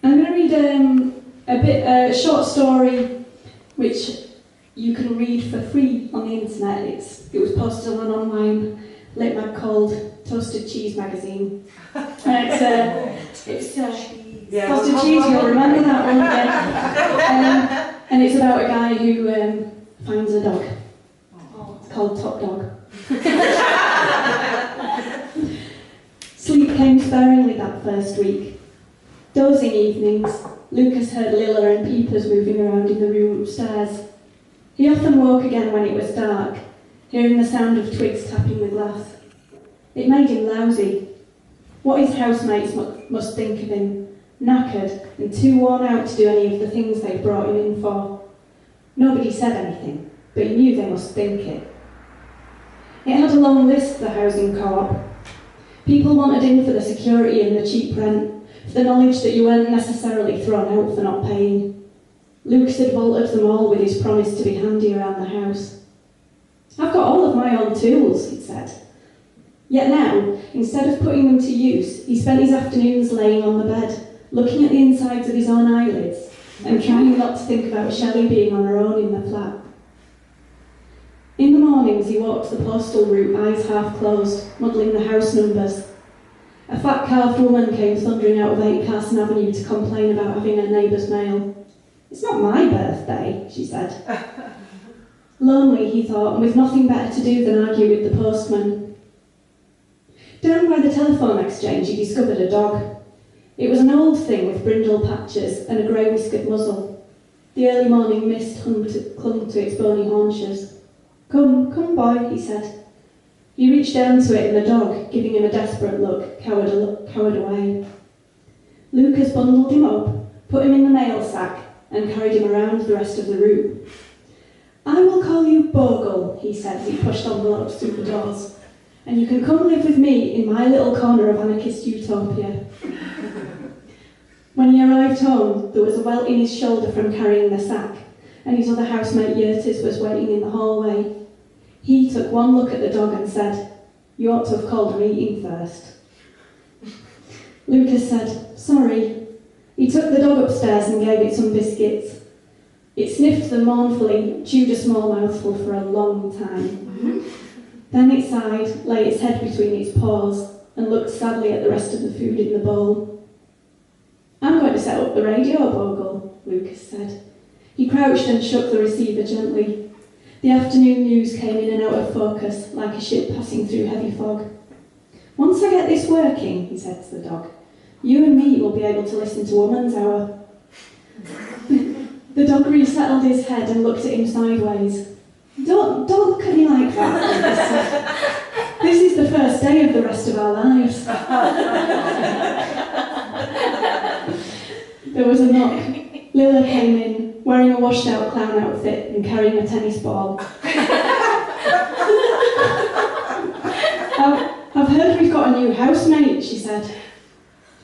I'm going to read a short story which you can read for free on the internet. It was posted on an online lit mag called Toasted Cheese magazine. It's Toasted Cheese, you'll remember that one. Yeah. And it's about a guy who finds a dog. It's called Top Dog. Sleep came sparingly that first week. Dozing evenings, Lucas heard Lilla and Peepers moving around in the room upstairs. He often woke again when it was dark, hearing the sound of twigs tapping the glass. It made him lousy. What his housemates must think of him, knackered and too worn out to do any of the things they'd brought him in for. Nobody said anything, but he knew they must think it. It had a long list, the housing co-op. People wanted in for the security and the cheap rent, for the knowledge that you weren't necessarily thrown out for not paying. Lucas had vaulted them all with his promise to be handy around the house. "I've got all of my own tools," he said. Yet now, instead of putting them to use, he spent his afternoons laying on the bed, looking at the insides of his own eyelids and trying not to think about Shelley being on her own in the flat. In the mornings, he walked the postal route, eyes half closed, muddling the house numbers. A fat carved woman came thundering out of 8 Carson Avenue to complain about having her neighbour's mail. "It's not my birthday," she said. Lonely, he thought, and with nothing better to do than argue with the postman. Down by the telephone exchange, he discovered a dog. It was an old thing with brindle patches and a grey whiskered muzzle. The early morning mist clung to its bony haunches. Come, boy," he said. He reached down to it and the dog, giving him a desperate look, cowered away. Lucas bundled him up, put him in the mail sack and carried him around the rest of the route. "I will call you Bogle," he said as he pushed envelopes through the doors, "and you can come live with me in my little corner of anarchist utopia." When he arrived home, there was a welt in his shoulder from carrying the sack, and his other housemate Yertis was waiting in the hallway. He took one look at the dog and said, "You ought to have called a meeting first." Lucas said, "Sorry." He took the dog upstairs and gave it some biscuits. It sniffed them mournfully, chewed a small mouthful for a long time. Then it sighed, lay its head between its paws, and looked sadly at the rest of the food in the bowl. "I'm going to set up the radio, Bogle," Lucas said. He crouched and shook the receiver gently. The afternoon news came in and out of focus, like a ship passing through heavy fog. "Once I get this working," he said to the dog, "you and me will be able to listen to Woman's Hour." The dog resettled his head and looked at him sideways. Don't look at me like that," Lucas said. "This is the first day of the rest of our lives." There was a knock. Lilla came in, wearing a washed-out clown outfit and carrying a tennis ball. I've heard we've got a new housemate," she said.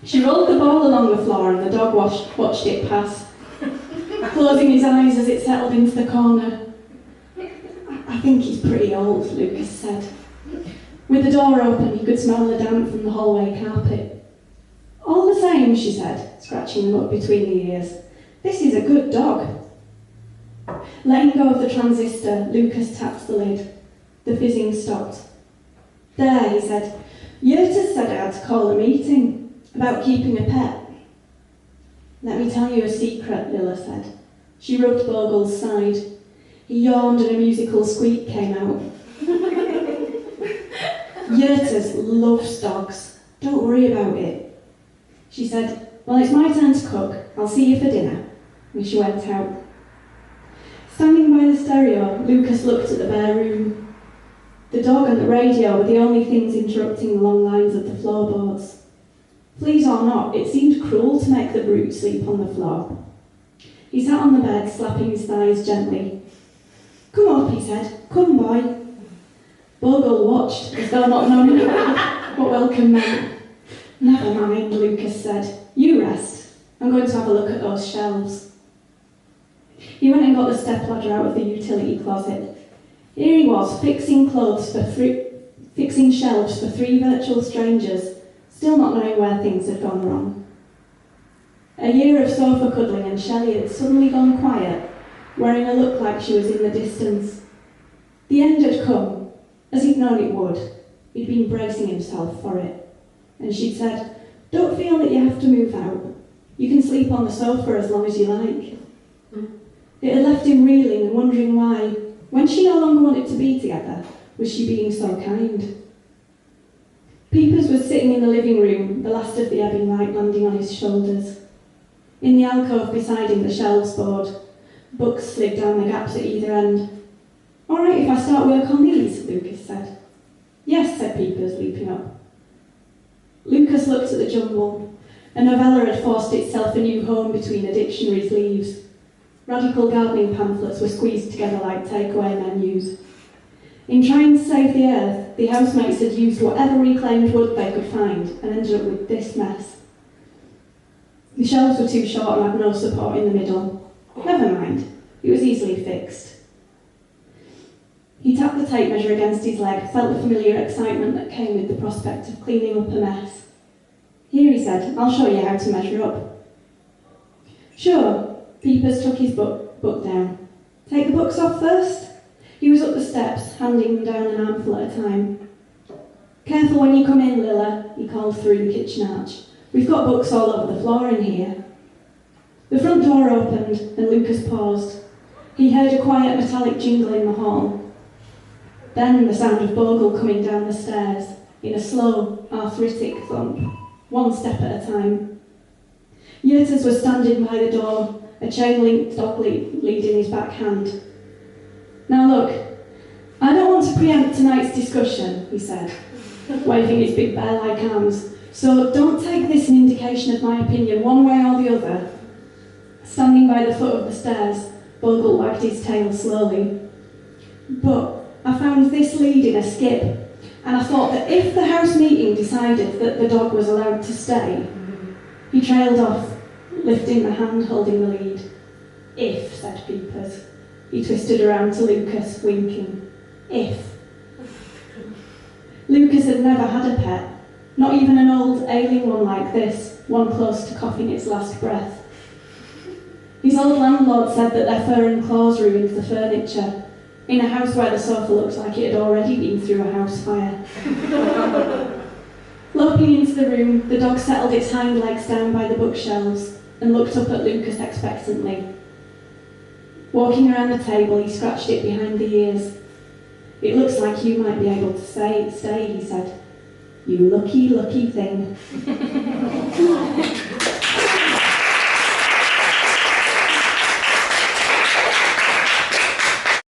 She rolled the ball along the floor and the dog watched it pass, closing his eyes as it settled into the corner. "I think he's pretty old," Lucas said. With the door open, he could smell the damp from the hallway carpet. "All the same," she said, scratching the mud between the ears, "this is a good dog." Letting go of the transistor, Lucas tapped the lid. The fizzing stopped. "There," he said. "Yertis said I had to call a meeting about keeping a pet." "Let me tell you a secret," Lilla said. She rubbed Bogle's side. He yawned and a musical squeak came out. "Yertis loves dogs. Don't worry about it." She said, "Well, it's my turn to cook. I'll see you for dinner." And she went out. Standing by the stereo, Lucas looked at the bare room. The dog and the radio were the only things interrupting the long lines of the floorboards. Please or not, it seemed cruel to make the brute sleep on the floor. He sat on the bed, slapping his thighs gently. "Come up," he said. "Come, boy." Bogle watched, as though not knowing what welcome meant. "Never mind," Lucas said. "You rest. I'm going to have a look at those shelves." He went and got the stepladder out of the utility closet. Here he was, fixing shelves for 3 virtual strangers, still not knowing where things had gone wrong. A year of sofa cuddling and Shelley had suddenly gone quiet, wearing a look like she was in the distance. The end had come, as he'd known it would. He'd been bracing himself for it. And she'd said, "Don't feel that you have to move out. You can sleep on the sofa as long as you like." It had left him reeling and wondering why, when she no longer wanted to be together, was she being so kind. Peepers was sitting in the living room, the last of the ebbing light landing on his shoulders. In the alcove beside him, the shelves board. Books slid down the gaps at either end. "All right if I start work on these," Lucas said. "Yes," said Peepers, leaping up. Lucas looked at the jumble. A novella had forced itself a new home between a dictionary's leaves. Radical gardening pamphlets were squeezed together like takeaway menus. In trying to save the earth, the housemates had used whatever reclaimed wood they could find and ended up with this mess. The shelves were too short and had no support in the middle. Never mind, it was easily fixed. He tapped the tape measure against his leg, felt the familiar excitement that came with the prospect of cleaning up a mess. "Here," he said, "I'll show you how to measure up." "Sure." Peepers took his book down. "Take the books off first?" He was up the steps, handing them down an armful at a time. "Careful when you come in, Lilla," he called through the kitchen arch. "We've got books all over the floor in here." The front door opened and Lucas paused. He heard a quiet metallic jingle in the hall. Then the sound of Bogle coming down the stairs in a slow, arthritic thump, one step at a time. Yertes was standing by the door, a chain-linked dog lead in his back hand. "Now look, I don't want to preempt tonight's discussion," he said, waving his big bear-like arms, "so don't take this an indication of my opinion one way or the other." Standing by the foot of the stairs, Bogle wagged his tail slowly. "But I found this lead in a skip, and I thought that if the house meeting decided that the dog was allowed to stay..." He trailed off, lifting the hand holding the lead. "If," said Peepers. He twisted around to Lucas, winking. "If." Lucas had never had a pet, not even an old, ailing one like this, one close to coughing its last breath. His old landlord said that their fur and claws ruined the furniture, in a house where the sofa looked like it had already been through a house fire. Loping into the room, the dog settled its hind legs down by the bookshelves and looked up at Lucas expectantly. Walking around the table, he scratched it behind the ears. "It looks like you might be able to stay," he said. "You lucky, lucky thing."